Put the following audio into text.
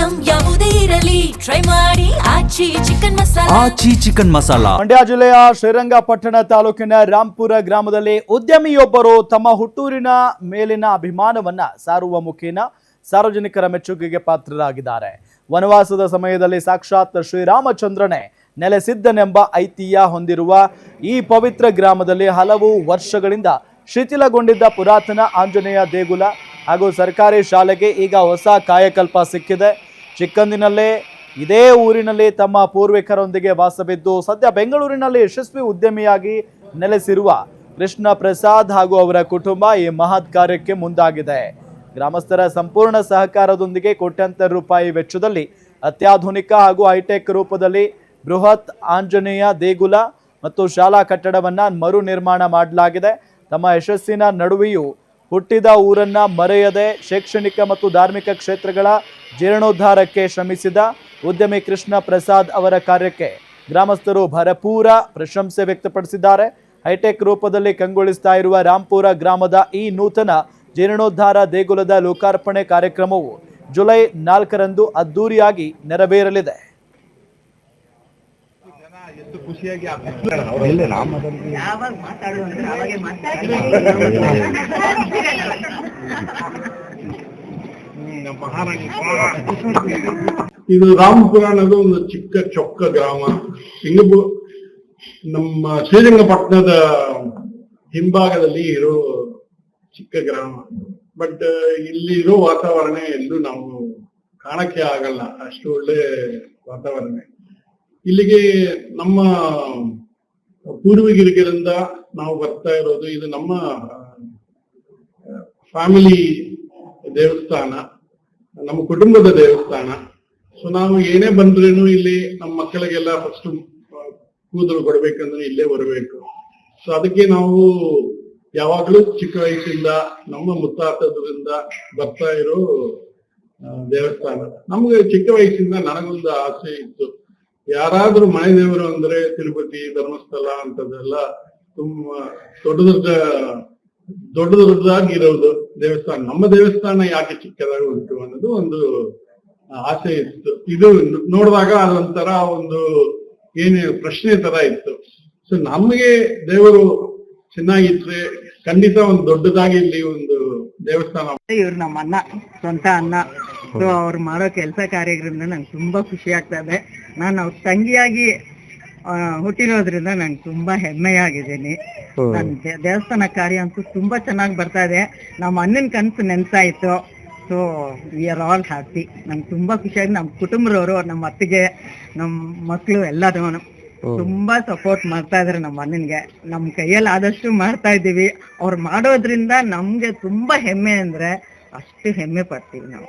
Item ಯಾವುದೇ ಇರಲಿ try ಮಾಡಿ ಆಚಿ ಚಿಕನ್ ಮಸಾಲಾ. ಆಚಿ ಚಿಕನ್ ಮಸಾಲಾ. ಮಂಡ್ಯ ಜಿಲ್ಲೆಯ ಶ್ರೀರಂಗಪಟ್ಟಣ ತಾಲೂಕಿನ ರಾಂಪುರ ಗ್ರಾಮದಲ್ಲಿ ಉದ್ಯಮಿಯೊಬ್ಬರು ತಮ್ಮ ಹುಟ್ಟೂರಿನ ಮೇಲಿನ ಅಭಿಮಾನವನ್ನ ಸಾರುವ ಮುಖೇನ ಸಾರ್ವಜನಿಕರ ಮೆಚ್ಚುಗೆಗೆ ಪಾತ್ರರಾಗಿದ್ದಾರೆ. ವನವಾಸದ ಸಮಯದಲ್ಲಿ ಸಾಕ್ಷಾತ್ ಶ್ರೀರಾಮಚಂದ್ರನೇ ನೆಲೆಸಿದ್ದನೆಂಬ ಐತಿಹ್ಯ ಹೊಂದಿರುವ ಈ ಪವಿತ್ರ ಗ್ರಾಮದಲ್ಲಿ ಹಲವು ವರ್ಷಗಳಿಂದ ಶಿಥಿಲಗೊಂಡಿದ್ದ ಪುರಾತನ ಆಂಜನೇಯ ದೇಗುಲ ಹಾಗೂ ಸರ್ಕಾರಿ ಶಾಲೆಗೆ ಈಗ ಹೊಸ ಕಾಯಕಲ್ಪ ಸಿಕ್ಕಿದೆ. ಚಿಕ್ಕಂದಿನಲ್ಲೇ ಇದೇ ಊರಿನಲ್ಲಿ ತಮ್ಮ ಪೂರ್ವಿಕರೊಂದಿಗೆ ವಾಸವಿದ್ದು ಸದ್ಯ ಬೆಂಗಳೂರಿನಲ್ಲಿ ಯಶಸ್ವಿ ಉದ್ಯಮಿಯಾಗಿ ನೆಲೆಸಿರುವ ಕೃಷ್ಣ ಪ್ರಸಾದ್ ಹಾಗೂ ಅವರ ಕುಟುಂಬ ಈ ಮಹತ್ ಕಾರ್ಯಕ್ಕೆ ಮುಂದಾಗಿದೆ. ಗ್ರಾಮಸ್ಥರ ಸಂಪೂರ್ಣ ಸಹಕಾರದೊಂದಿಗೆ ಕೋಟ್ಯಾಂತರ ರೂಪಾಯಿ ವೆಚ್ಚದಲ್ಲಿ ಅತ್ಯಾಧುನಿಕ ಹಾಗೂ ಹೈಟೆಕ್ ರೂಪದಲ್ಲಿ ಬೃಹತ್ ಆಂಜನೇಯ ದೇಗುಲ ಮತ್ತು ಶಾಲಾ ಕಟ್ಟಡವನ್ನ ಮರು ನಿರ್ಮಾಣ ಮಾಡಲಾಗಿದೆ. ತಮ್ಮ ಯಶಸ್ಸಿನ ನಡುವೆಯೂ ಹುಟ್ಟಿದ ಊರನ್ನ ಮರೆಯದೆ ಶೈಕ್ಷಣಿಕ ಮತ್ತು ಧಾರ್ಮಿಕ ಕ್ಷೇತ್ರಗಳ ಜೀರ್ಣೋದ್ಧಾರಕ್ಕೆ ಶ್ರಮಿಸಿದ ಉದ್ಯಮಿ ಕೃಷ್ಣ ಪ್ರಸಾದ್ ಅವರ ಕಾರ್ಯಕ್ಕೆ ಗ್ರಾಮಸ್ಥರು ಭರಪೂರ ಪ್ರಶಂಸೆ ವ್ಯಕ್ತಪಡಿಸಿದ್ದಾರೆ. ಹೈಟೆಕ್ ರೂಪದಲ್ಲಿ ಕಂಗೊಳಿಸ್ತಾ ಇರುವ ರಾಂಪುರ ಗ್ರಾಮದ ಈ ನೂತನ ಜೀರ್ಣೋದ್ಧಾರ ದೇಗುಲದ ಲೋಕಾರ್ಪಣೆ ಕಾರ್ಯಕ್ರಮವು ಜುಲೈ 4ರಂದು ಅದ್ದೂರಿಯಾಗಿ ನೆರವೇರಲಿದೆ. ಇದು ರಾಮಪುರ ಅನ್ನೋದು ಒಂದು ಚಿಕ್ಕ ಚೊಕ್ಕ ಗ್ರಾಮ. ನಮ್ಮ ಶ್ರೀರಂಗಪಟ್ಟಣದ ಹಿಂಭಾಗದಲ್ಲಿ ಇರೋ ಚಿಕ್ಕ ಗ್ರಾಮ. ಬಟ್ ಇಲ್ಲಿ ಇರೋ ವಾತಾವರಣ ಎಲ್ಲೂ ನಾವು ಕಾಣಕ್ಕೆ ಆಗಲ್ಲ, ಅಷ್ಟು ಒಳ್ಳೆ ವಾತಾವರಣ. ಇಲ್ಲಿಗೆ ನಮ್ಮ ಪೂರ್ವಿಕರಿಂದ ನಾವು ಬರ್ತಾ ಇರೋದು. ಇದು ನಮ್ಮ ಫ್ಯಾಮಿಲಿ ದೇವಸ್ಥಾನ, ನಮ್ಮ ಕುಟುಂಬದ ದೇವಸ್ಥಾನ. ಸೊ ನಾವು ಏನೇ ಬಂದ್ರೇನು ಇಲ್ಲಿ ನಮ್ಮ ಮಕ್ಕಳಿಗೆಲ್ಲ ಫಸ್ಟ್ ಕೂದಲು ಕೊಡ್ಬೇಕಂದ್ರೆ ಇಲ್ಲೇ ಬರಬೇಕು. ಸೊ ಅದಕ್ಕೆ ನಾವು ಯಾವಾಗ್ಲೂ ಚಿಕ್ಕ ವಯಸ್ಸಿಂದ ನಮ್ಮ ಮುತ್ತಾತದ್ರಿಂದ ಬರ್ತಾ ಇರೋ ದೇವಸ್ಥಾನ. ನಮ್ಗೆ ಚಿಕ್ಕ ವಯಸ್ಸಿಂದ ನನಗೊಂದು ಆಸೆ ಇತ್ತು, ಯಾರಾದ್ರೂ ಮನೆ ದೇವರು ಅಂದ್ರೆ ತಿರುಪತಿ, ಧರ್ಮಸ್ಥಳ ಅಂತದೆಲ್ಲ ತುಂಬಾ ದೊಡ್ಡದಾಗಿರೋದು ದೇವಸ್ಥಾನ. ನಮ್ಮ ದೇವಸ್ಥಾನ ಯಾಕೆ ಚಿಕ್ಕದಾಗಿ ಉಂಟು ಅನ್ನೋದು ಒಂದು ಆಸೆ ಇತ್ತು. ಇದು ನೋಡಿದಾಗ ಅದೊಂಥರ ಒಂದು ಏನೇ ಪ್ರಶ್ನೆ ತರ ಇತ್ತು. ಸೊ ನಮಗೆ ದೇವರು ಚೆನ್ನಾಗಿದ್ರೆ ಖಂಡಿತ ಒಂದು ದೊಡ್ಡದಾಗಿ ಇಲ್ಲಿ ಒಂದು ದೇವಸ್ಥಾನ. ಇವ್ರು ನಮ್ಮ ಅಣ್ಣ, ಸ್ವಂತ ಅಣ್ಣ. ಸೊ ಅವ್ರು ಮಾಡೋ ಕೆಲಸ ಕಾರ್ಯಗಳಿಂದ ನಂಗೆ ತುಂಬಾ ಖುಷಿ ಆಗ್ತಾ ಇದೆ. ನಾನು ಅವ್ರ ತಂಗಿಯಾಗಿ ಹುಟ್ಟಿರೋದ್ರಿಂದ ನಂಗೆ ತುಂಬಾ ಹೆಮ್ಮೆಯಾಗಿದ್ದೀನಿ. ನನ್ ದೇವಸ್ಥಾನ ಕಾರ್ಯ ಅಂತೂ ತುಂಬಾ ಚೆನ್ನಾಗಿ ಬರ್ತಾ ಇದೆ. ನಮ್ಮ ಅಣ್ಣನ ಕನಸು ನೆನ್ಸಾಯ್ತು. So we are all happy. ನಂಗೆ ತುಂಬಾ ಖುಷಿಯಾಗಿ ನಮ್ಮ ಕುಟುಂಬದವರು, ನಮ್ಮ ಅತ್ತಿಗೆ, ನಮ್ಮ ಮಕ್ಕಳು ಎಲ್ಲರೂ ತುಂಬಾ ಸಪೋರ್ಟ್ ಮಾಡ್ತಾ ಇದಾರೆ ನಮ್ಮ ಅಣ್ಣನ್ಗೆ. ನಮ್ ಕೈಯಲ್ಲಿ ಆದಷ್ಟು ಮಾಡ್ತಾ ಇದ್ದೀವಿ. ಅವ್ರು ಮಾಡೋದ್ರಿಂದ ನಮ್ಗೆ ತುಂಬಾ ಹೆಮ್ಮೆ ಅಂದ್ರೆ ಅಷ್ಟು ಹೆಮ್ಮೆ ಪಡ್ತೀವಿ ನಾವು.